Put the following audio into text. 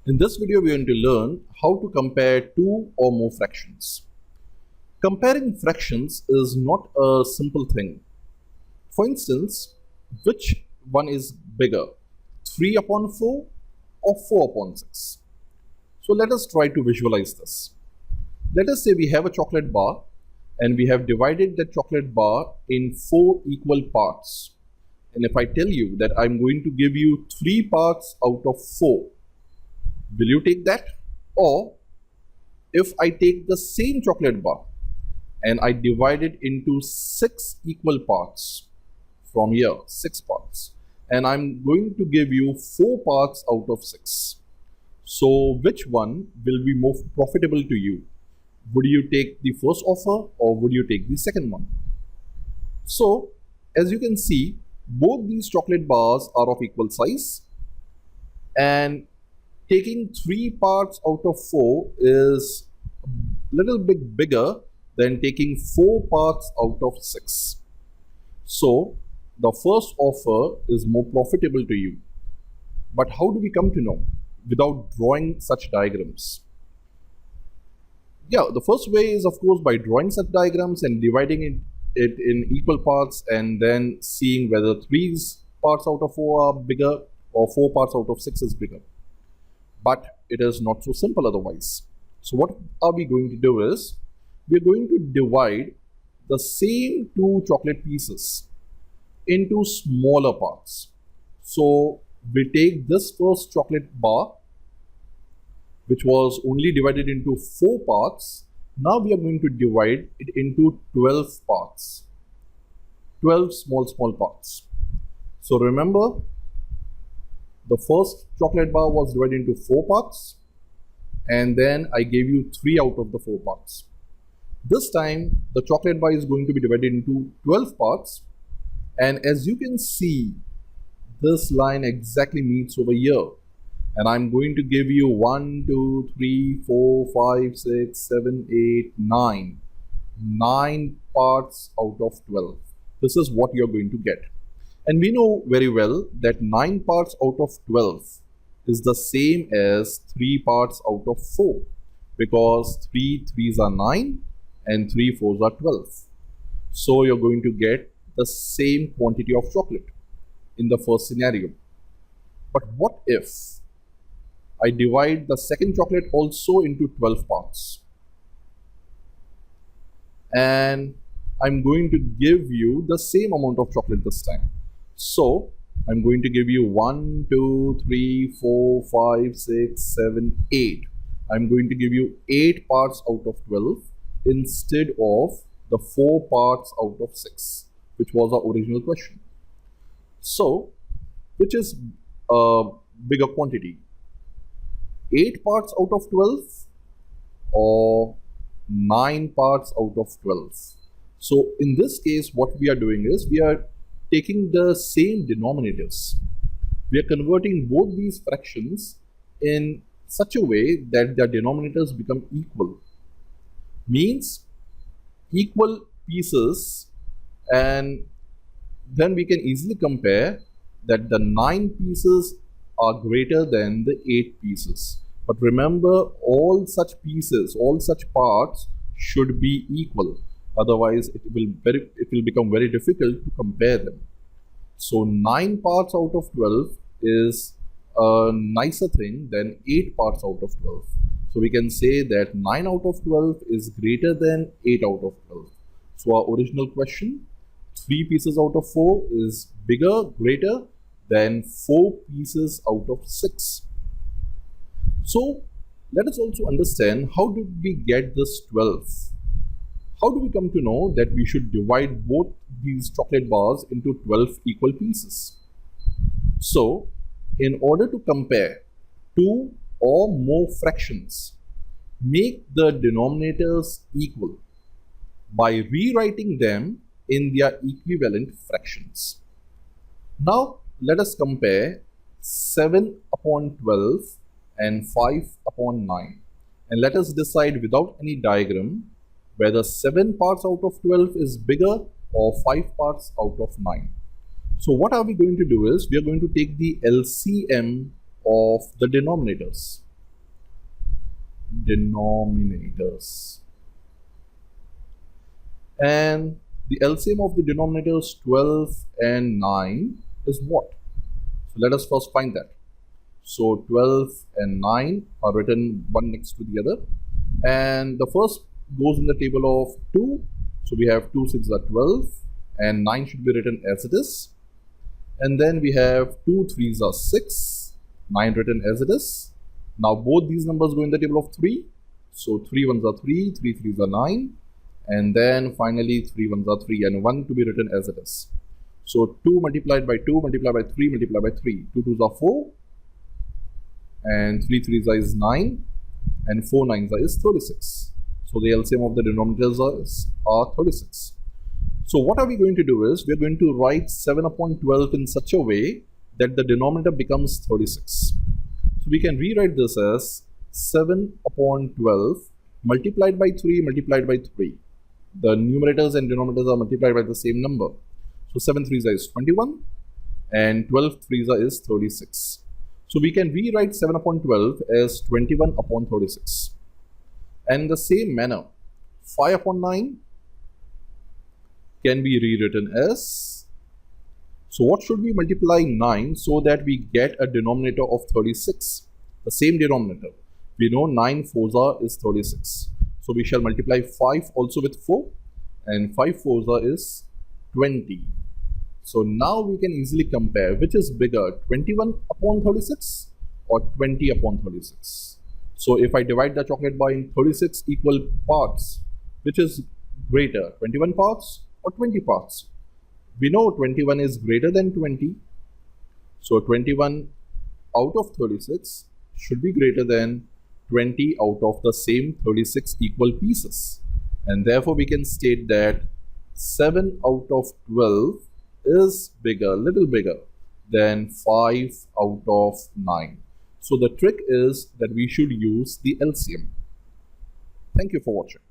In this video, we are going to learn how to compare two or more fractions. Comparing fractions is not a simple thing. For instance, which one is bigger, 3 upon 4 or 4 upon 6? So let us try to visualize this. Let us say we have a chocolate bar and we have divided the chocolate bar in 4 equal parts. And if I tell you that I'm going to give you 3 parts out of 4, will you take that? Or if I take the same chocolate bar and I divide it into 6 equal parts, from here 6 parts, and I'm going to give you 4 parts out of 6. So which one will be more profitable to you? Would you take the first offer or would you take the second one? So as you can see, both these chocolate bars are of equal size, and taking 3 parts out of 4 is a little bit bigger than taking 4 parts out of 6. So the first offer is more profitable to you. But how do we come to know without drawing such diagrams? Yeah, the first way is of course by drawing such diagrams and dividing it in equal parts and then seeing whether 3 parts out of 4 are bigger or 4 parts out of 6 is bigger. But it is not so simple otherwise. So what are we going to do is, we are going to divide the same 2 chocolate pieces into smaller parts. So we take this first chocolate bar, which was only divided into 4 parts. Now we are going to divide it into 12 parts, 12 small parts. So remember, the first chocolate bar was divided into 4 parts, and then I gave you 3 out of the 4 parts. This time the chocolate bar is going to be divided into 12 parts, and as you can see, this line exactly meets over here, and I'm going to give you 1, 2, 3, 4, 5, 6, 7, 8, 9 parts out of 12. This is what you're going to get. And we know very well that 9 parts out of 12 is the same as 3 parts out of 4, because 3 3s are 9 and 3 4s are 12. So you're going to get the same quantity of chocolate in the first scenario. But what if I divide the second chocolate also into 12 parts? And I'm going to give you the same amount of chocolate this time. So I'm going to give you 1, 2, 3, 4, 5, 6, 7, 8. I'm going to give you 8 parts out of 12 instead of the 4 parts out of 6, which was our original question. So which is a bigger quantity? 8 parts out of 12 or 9 parts out of 12? So in this case, what we are doing is, we are taking the same denominators. We are converting both these fractions in such a way that their denominators become equal. Means equal pieces, and then we can easily compare that the 9 pieces are greater than the 8 pieces. But remember, all such pieces, all such parts should be equal. Otherwise, it will become very difficult to compare them. So 9 parts out of 12 is a nicer thing than 8 parts out of 12. So we can say that 9 out of 12 is greater than 8 out of 12. So our original question, 3 pieces out of 4 is greater than 4 pieces out of 6. So let us also understand, how did we get this 12? How do we come to know that we should divide both these chocolate bars into 12 equal pieces? So in order to compare 2 or more fractions, make the denominators equal by rewriting them in their equivalent fractions. Now let us compare 7 upon 12 and 5 upon 9, and let us decide without any diagram whether 7 parts out of 12 is bigger or 5 parts out of 9. So what are we going to do is, we are going to take the LCM of the denominators. denominators. And the LCM of the denominators 12 and 9 is what? So let us first find that. So 12 and 9 are written one next to the other. And the first goes in the table of 2. So we have 2 6 are 12 and 9 should be written as it is. And then we have 2 3s are 6, 9 written as it is. Now both these numbers go in the table of 3. So 3 1s are 3, 3 3s are 9. And then finally 3 1s are 3 and 1 to be written as it is. So 2 multiplied by 2 multiplied by 3 multiplied by 3. 2 2s are 4 and 3 3s is 9 and 4 9s is 36. So the LCM of the denominators are 36. So what are we going to do is we are going to write 7 upon 12 in such a way that the denominator becomes 36. So we can rewrite this as 7 upon 12 multiplied by 3 multiplied by 3. The numerators and denominators are multiplied by the same number. So 7 3s is 21 and 12 3s is 36. So we can rewrite 7 upon 12 as 21 upon 36. And in the same manner, 5 upon 9 can be rewritten as, so what should we multiply 9 so that we get a denominator of 36? The same denominator. We know 9 4s is 36. So we shall multiply 5 also with 4 and 5 4s is 20. So now we can easily compare which is bigger, 21 upon 36 or 20 upon 36. So if I divide the chocolate bar in 36 equal parts, which is greater, 21 parts or 20 parts? We know 21 is greater than 20. So 21 out of 36 should be greater than 20 out of the same 36 equal pieces. And therefore we can state that 7 out of 12 is bigger, little bigger than 5 out of 9. So the trick is that we should use the LCM. Thank you for watching.